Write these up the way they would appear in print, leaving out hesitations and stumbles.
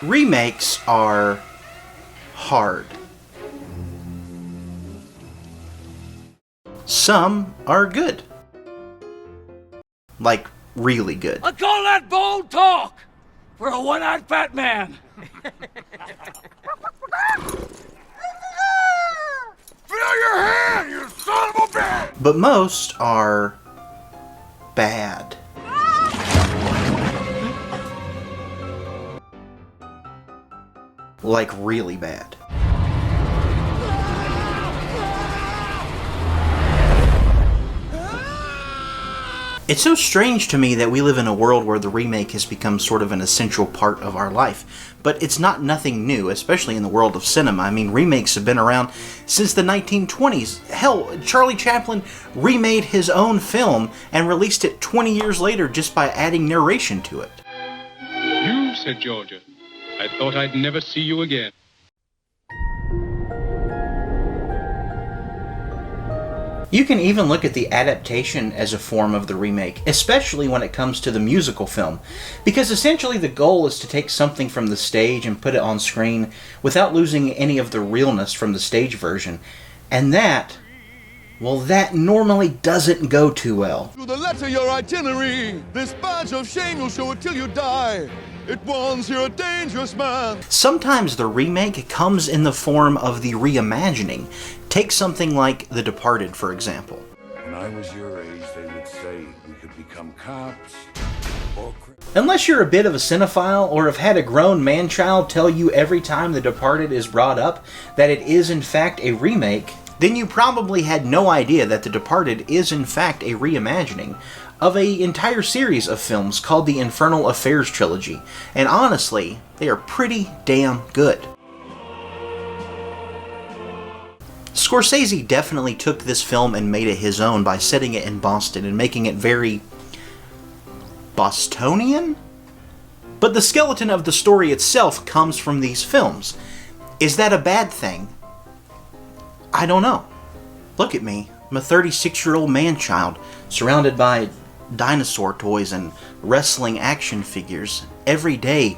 Remakes are hard. Some are good. Like, really good. I call that bold talk for a one-eyed fat man. Feel your hand, you son of a bitch! But most are bad. Like, really bad. It's so strange to me that we live in a world where the remake has become sort of an essential part of our life. But it's not nothing new, especially in the world of cinema. I mean, remakes have been around since the 1920s. Hell, Charlie Chaplin remade his own film and released it 20 years later just by adding narration to it. You, said Georgia. I thought I'd never see you again. You can even look at the adaptation as a form of the remake, especially when it comes to the musical film, because essentially the goal is to take something from the stage and put it on screen without losing any of the realness from the stage version. And that, well, that normally doesn't go too well. To the letter your itinerary, this badge of shame you'll show it till you die. It warns you're a dangerous man. Sometimes the remake comes in the form of the reimagining. Take something like The Departed, for example. When I was your age, they would say we could become cops or... Unless you're a bit of a cinephile or have had a grown man-child tell you every time The Departed is brought up that it is in fact a remake, then you probably had no idea that The Departed is in fact a reimagining of an entire series of films called the Infernal Affairs trilogy, and honestly, they are pretty damn good. Scorsese definitely took this film and made it his own by setting it in Boston and making it very Bostonian? But the skeleton of the story itself comes from these films. Is that a bad thing? I don't know. Look at me. I'm a 36-year-old man-child surrounded by dinosaur toys and wrestling action figures. Every day,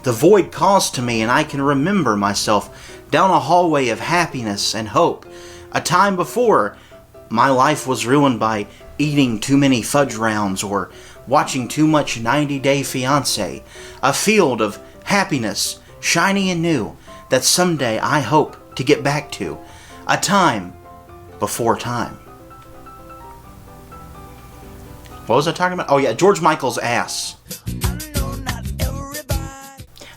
the void calls to me and I can remember myself down a hallway of happiness and hope. A time before, my life was ruined by eating too many fudge rounds or watching too much 90 Day Fiancé. A field of happiness, shiny and new, that someday I hope to get back to. A time before time. What was I talking about? Oh yeah, George Michael's ass.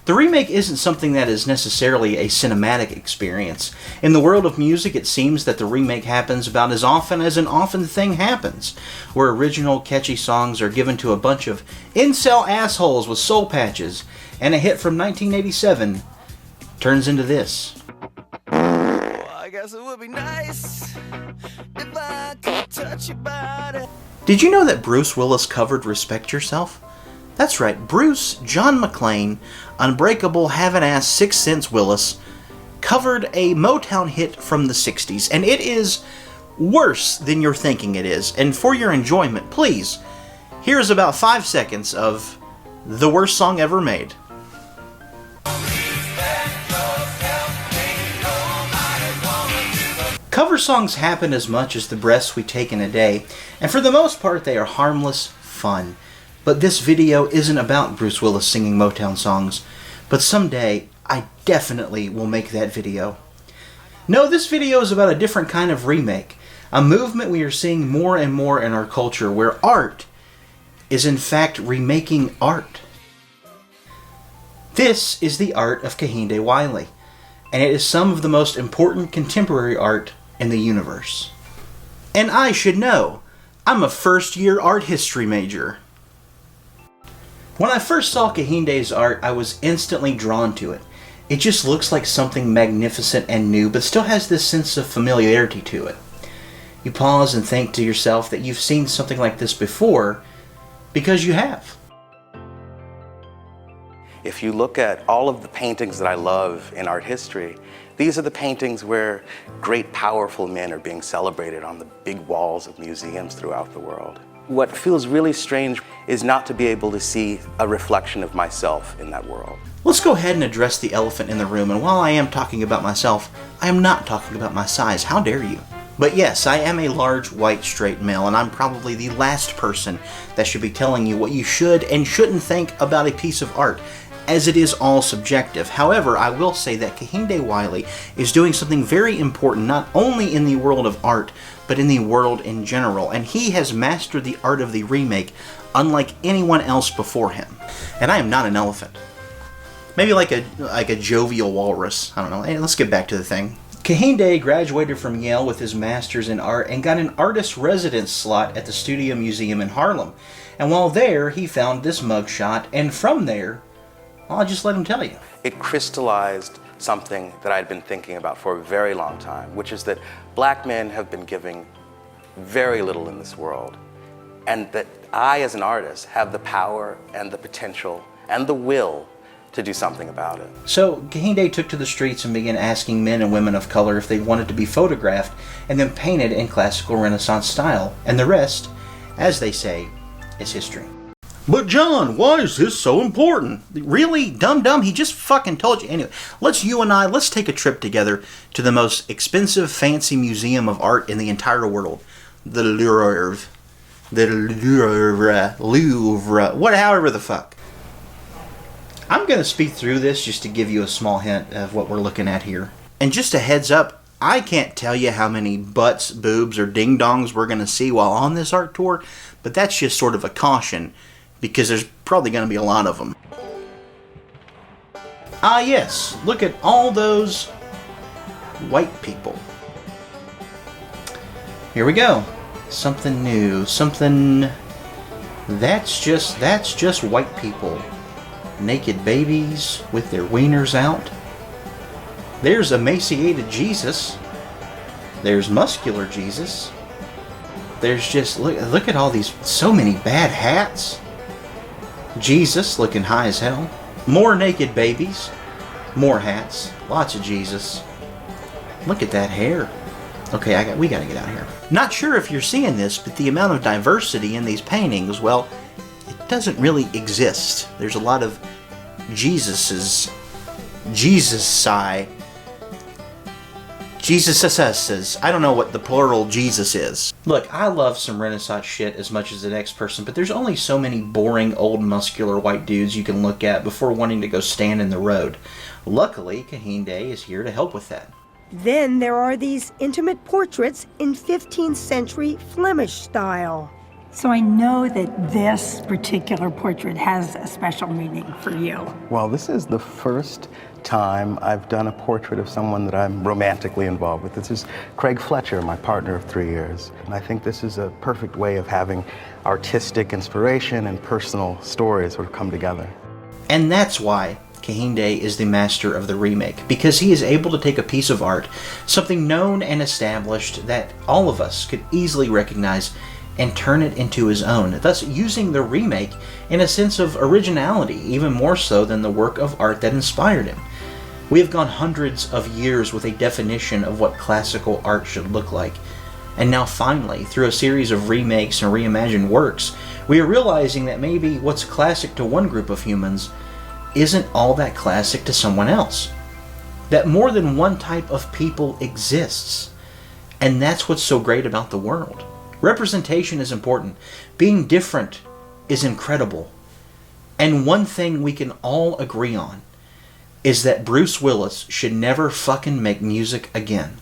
The remake isn't something that is necessarily a cinematic experience. In the world of music, it seems that the remake happens about as often as an often thing happens, where original catchy songs are given to a bunch of incel assholes with soul patches, and a hit from 1987 turns into this. I guess it would be nice if I could touch your body. Did you know that Bruce Willis covered Respect Yourself? That's right, Bruce John McClane, Unbreakable Have-an-Ass 6 Cents Willis, covered a Motown hit from the 60s, and it is worse than you're thinking it is. And for your enjoyment, please, here's about 5 seconds of the worst song ever made. Cover songs happen as much as the breaths we take in a day, and for the most part they are harmless fun. But this video isn't about Bruce Willis singing Motown songs, but someday I definitely will make that video. No, this video is about a different kind of remake, a movement we are seeing more and more in our culture where art is in fact remaking art. This is the art of Kehinde Wiley, and it is some of the most important contemporary art in the universe. And I should know, I'm a first-year art history major. When I first saw Kehinde's art, I was instantly drawn to it. It just looks like something magnificent and new, but still has this sense of familiarity to it. You pause and think to yourself that you've seen something like this before, because you have. If you look at all of the paintings that I love in art history, these are the paintings where great, powerful men are being celebrated on the big walls of museums throughout the world. What feels really strange is not to be able to see a reflection of myself in that world. Let's go ahead and address the elephant in the room, and while I am talking about myself, I am not talking about my size. How dare you? But yes, I am a large, white, straight male, and I'm probably the last person that should be telling you what you should and shouldn't think about a piece of art, as it is all subjective. However, I will say that Kehinde Wiley is doing something very important, not only in the world of art, but in the world in general, and he has mastered the art of the remake unlike anyone else before him. And I am not an elephant. Maybe like a jovial walrus. I don't know. Hey, let's get back to the thing. Kehinde graduated from Yale with his master's in art and got an artist residence slot at the Studio Museum in Harlem. And while there, he found this mugshot, and from there, I'll just let him tell you. It crystallized something that I'd been thinking about for a very long time, which is that black men have been giving very little in this world, and that I, as an artist, have the power and the potential and the will to do something about it. So Kehinde took to the streets and began asking men and women of color if they wanted to be photographed and then painted in classical Renaissance style, and the rest, as they say, is history. But John, why is this so important? Really? Dum-dum? He just fucking told you. Anyway, let's take a trip together to the most expensive, fancy museum of art in the entire world. The Louvre. However the fuck. I'm going to speed through this just to give you a small hint of what we're looking at here. And just a heads up, I can't tell you how many butts, boobs, or ding-dongs we're going to see while on this art tour, but that's just sort of a caution, because there's probably going to be a lot of them. Ah yes, look at all those white people. Here we go. Something new, something... That's just white people. Naked babies with their wieners out. There's emaciated Jesus. There's muscular Jesus. There's just, look at all these, so many bad hats. Jesus looking high as hell. More naked babies. More hats. Lots of Jesus. Look at that hair. Okay, we gotta get out of here. Not sure if you're seeing this, but the amount of diversity in these paintings, well, it doesn't really exist. There's a lot of Jesuses. I don't know what the plural Jesus is. Look, I love some Renaissance shit as much as the next person, but there's only so many boring, old, muscular white dudes you can look at before wanting to go stand in the road. Luckily, Kehinde is here to help with that. Then there are these intimate portraits in 15th century Flemish style. So I know that this particular portrait has a special meaning for you. Well, this is the first time I've done a portrait of someone that I'm romantically involved with. This is Craig Fletcher, my partner of 3 years. And I think this is a perfect way of having artistic inspiration and personal stories sort of come together. And that's why Kehinde is the master of the remake, because he is able to take a piece of art, something known and established that all of us could easily recognize, and turn it into his own, thus using the remake in a sense of originality, even more so than the work of art that inspired him. We have gone hundreds of years with a definition of what classical art should look like, and now finally, through a series of remakes and reimagined works, we are realizing that maybe what's classic to one group of humans isn't all that classic to someone else. That more than one type of people exists, and that's what's so great about the world. Representation is important. Being different is incredible. And one thing we can all agree on is that Bruce Willis should never fucking make music again.